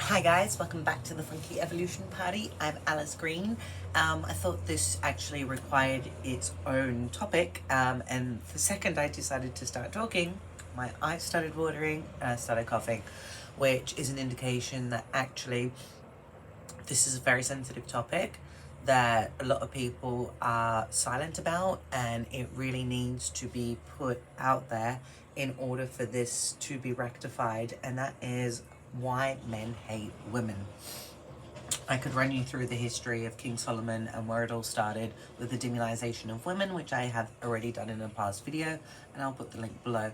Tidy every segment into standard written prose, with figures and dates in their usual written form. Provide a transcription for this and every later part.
Hi guys, welcome back to the Funky Evolution Party. I'm Alice Green. I thought this actually required its own topic, and the second I decided to start talking, my eyes started watering and I started coughing, which is an indication that actually this is a very sensitive topic that a lot of people are silent about, and it really needs to be put out there in order for this to be rectified, and that is why men hate women. I could run you through the history of King Solomon and where it all started with the demonization of women, which I have already done in a past video, and I'll put the link below.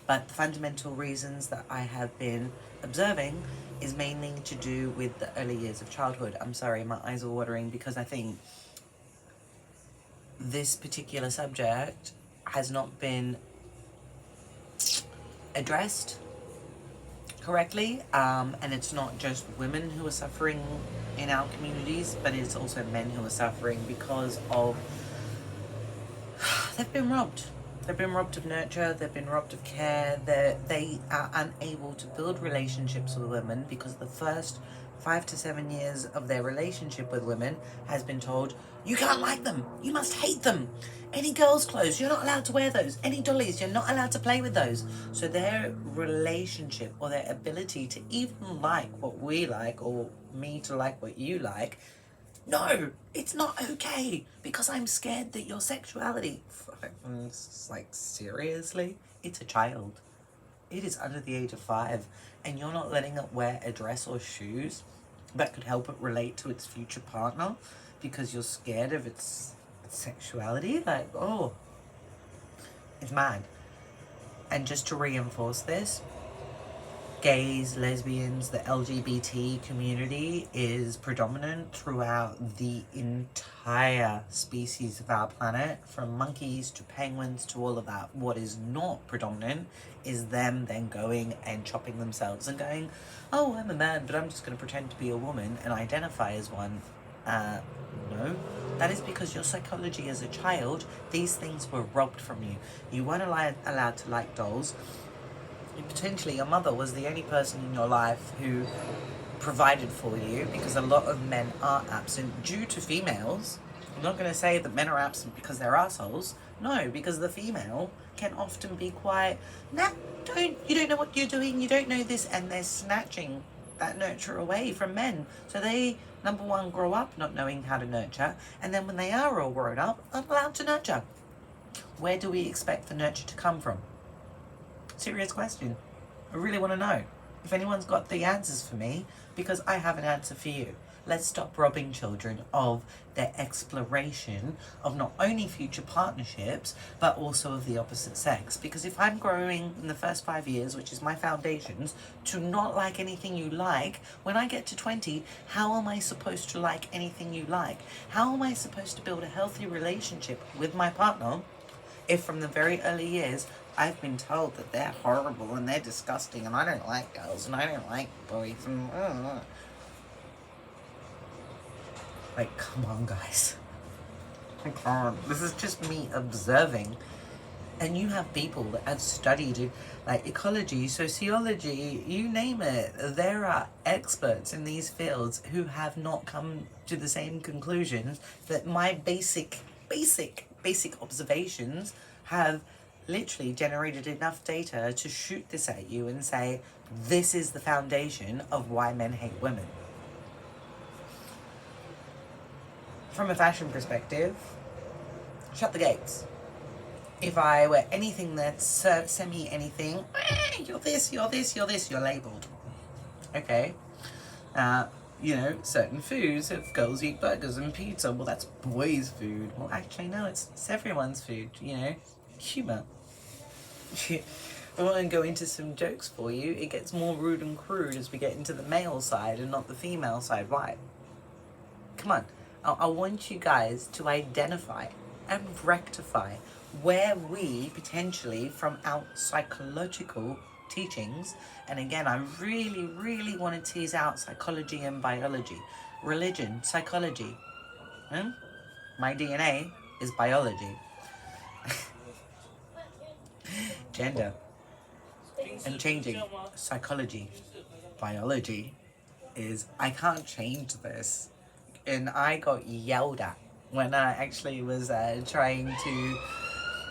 But the fundamental reasons that I have been observing is mainly to do with the early years of childhood. I'm sorry, my eyes are watering because I think this particular subject has not been addressed correctly, and it's not just women who are suffering in our communities, but it's also men who are suffering because of they've been robbed. They've been robbed of nurture, they've been robbed of care, they are unable to build relationships with women because the first 5 to 7 years of their relationship with women has been told, you can't like them, you must hate them. Any girls' clothes, you're not allowed to wear those. Any dollies, you're not allowed to play with those. So their relationship or their ability to even like what we like or me to like what you like, no, it's not okay because I'm scared that your sexuality. It's like, seriously? It's a child. It is under the age of 5, and you're not letting it wear a dress or shoes that could help it relate to its future partner because you're scared of its sexuality? Like, oh, it's mad. And just to reinforce this, gays, lesbians, the LGBT community is predominant throughout the entire species of our planet, from monkeys to penguins to all of that. What is not predominant is them then going and chopping themselves and going, oh, I'm a man, but I'm just going to pretend to be a woman and identify as one. No. That is because your psychology as a child, these things were robbed from you. You weren't allowed to like dolls. Potentially your mother was the only person in your life who provided for you, because a lot of men are absent due to females. I'm not going to say that men are absent because they're assholes. No, because the female can often be quite, nah, you don't know what you're doing, you don't know this, and they're snatching that nurture away from men. So they, number one, grow up not knowing how to nurture, and then when they are all grown up, aren't allowed to nurture. Where do we expect the nurture to come from? Serious question. I really want to know if anyone's got the answers for me, because I have an answer for you. Let's stop robbing children of their exploration of not only future partnerships, but also of the opposite sex. Because if I'm growing in the first 5 years, which is my foundations, to not like anything you like, when I get to 20, how am I supposed to like anything you like? How am I supposed to build a healthy relationship with my partner if from the very early years I've been told that they're horrible and they're disgusting and I don't like girls and I don't like boys and like, come on guys, I can't. This is just me observing, and you have people that have studied it, like ecology, sociology, you name it. There are experts in these fields who have not come to the same conclusions that my basic observations have literally generated enough data to shoot this at you and say, this is the foundation of why men hate women. From a fashion perspective, shut the gates. If I wear anything that's semi-anything, you're this, you're this, you're this, you're labelled. Okay? Certain foods, if girls eat burgers and pizza, well, that's boys' food. Well, actually, no, it's everyone's food, Humour. I want to go into some jokes for you. It gets more rude and crude as we get into the male side and not the female side. Why? Come on. I want you guys to identify and rectify where we potentially, from our psychological teachings, and again, I really want to tease out psychology and biology, religion, psychology. My DNA is biology. Gender and changing, psychology, biology, is I can't change this. And I got yelled at when I actually was trying to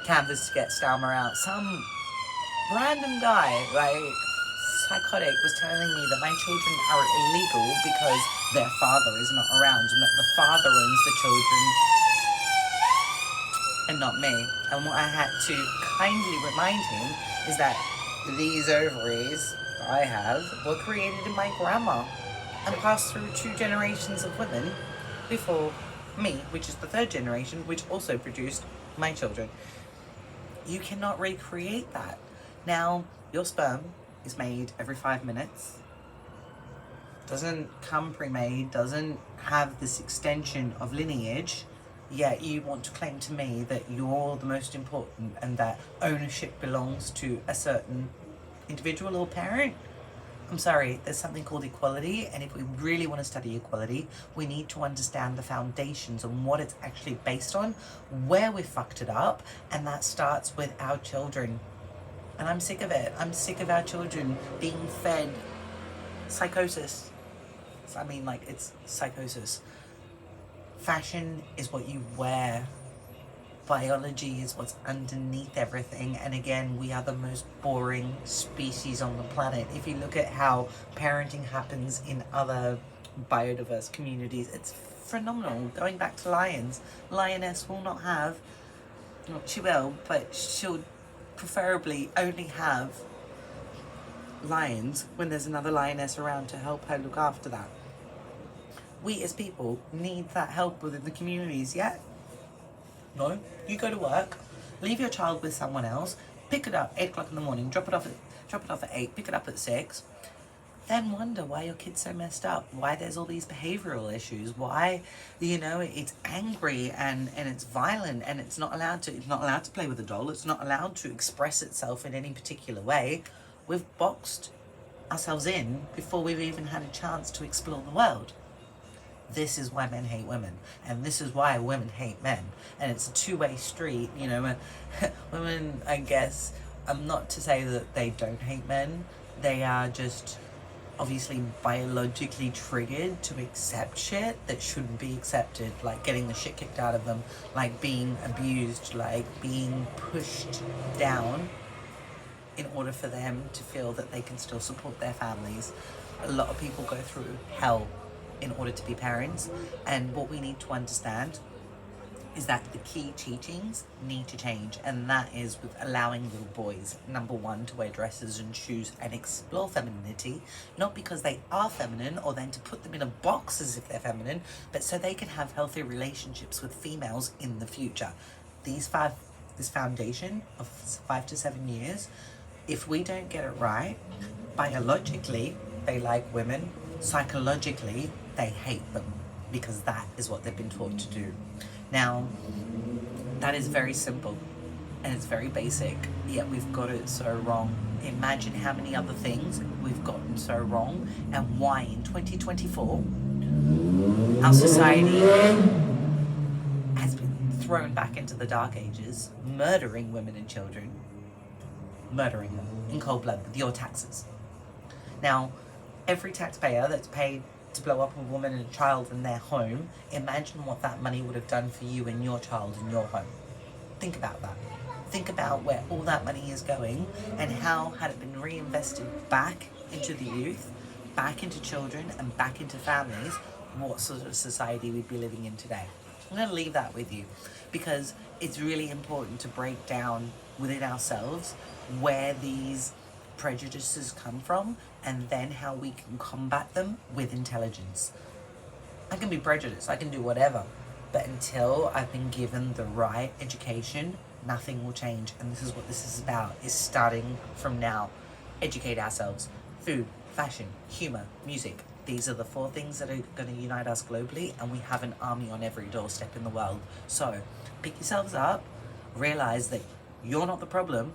canvas to get Stalmer out. Some random guy, like psychotic, was telling me that my children are illegal because their father is not around and that the father owns the children and not me. And what I had to kindly remind him is that these ovaries I have were created in my grandma and passed through 2 generations of women before me, which is the 3rd generation, which also produced my children. You cannot recreate that. Now, your sperm is made every 5 minutes, doesn't come pre-made, doesn't have this extension of lineage, yet you want to claim to me that you're the most important and that ownership belongs to a certain individual or parent. I'm sorry, there's something called equality, and if we really want to study equality, we need to understand the foundations and what it's actually based on, where we fucked it up, and that starts with our children. And I'm sick of it. I'm sick of our children being fed psychosis. I mean, like, it's psychosis. Fashion is what you wear. Biology is what's underneath everything. And again, we are the most boring species on the planet. If you look at how parenting happens in other biodiverse communities, it's phenomenal. Going back to lions, lioness will not have, well, she will, but she'll preferably only have lions when there's another lioness around to help her look after that. We as people need that help within the communities, yeah? No, you go to work, leave your child with someone else, pick it up 8 o'clock in the morning, drop it off at 8, pick it up at 6, then wonder why your kid's so messed up, why there's all these behavioral issues, why, it's angry and it's violent and it's not allowed to play with a doll, it's not allowed to express itself in any particular way. We've boxed ourselves in before we've even had a chance to explore the world. This is why men hate women, and this is why women hate men, and it's a two-way street. Women, I guess, not to say that they don't hate men, they are just obviously biologically triggered to accept shit that shouldn't be accepted, like getting the shit kicked out of them, like being abused, like being pushed down in order for them to feel that they can still support their families. A lot of people go through hell in order to be parents, and what we need to understand is that the key teachings need to change, and that is with allowing little boys, number one, to wear dresses and shoes and explore femininity, not because they are feminine or then to put them in a box as if they're feminine, but so they can have healthy relationships with females in the future. This foundation of 5 to 7 years, if we don't get it right, biologically they like women, psychologically they hate them, because that is what they've been taught to do. Now, that is very simple and it's very basic, yet we've got it so wrong. Imagine how many other things we've gotten so wrong, and why in 2024 our society has been thrown back into the dark ages, murdering women and children, murdering them in cold blood with your taxes. Now, every taxpayer that's paid to blow up a woman and a child in their home, imagine what that money would have done for you and your child in your home. Think about that. Think about where all that money is going, and how, had it been reinvested back into the youth, back into children, and back into families, what sort of society we'd be living in today. I'm going to leave that with you, because it's really important to break down within ourselves where these prejudices come from, and then how we can combat them with intelligence. I can be prejudiced, I can do whatever, but until I've been given the right education, nothing will change. And this is what this is about, is starting from now. Educate ourselves. Food, fashion, humor, music. These are the 4 things that are going to unite us globally, and we have an army on every doorstep in the world. So pick yourselves up, realize that you're not the problem.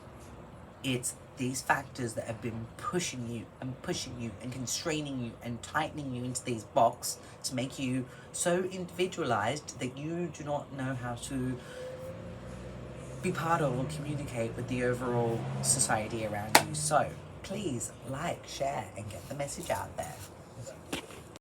It's these factors that have been pushing you and constraining you and tightening you into these boxes to make you so individualized that you do not know how to be part of or communicate with the overall society around you. So please like, share, and get the message out there.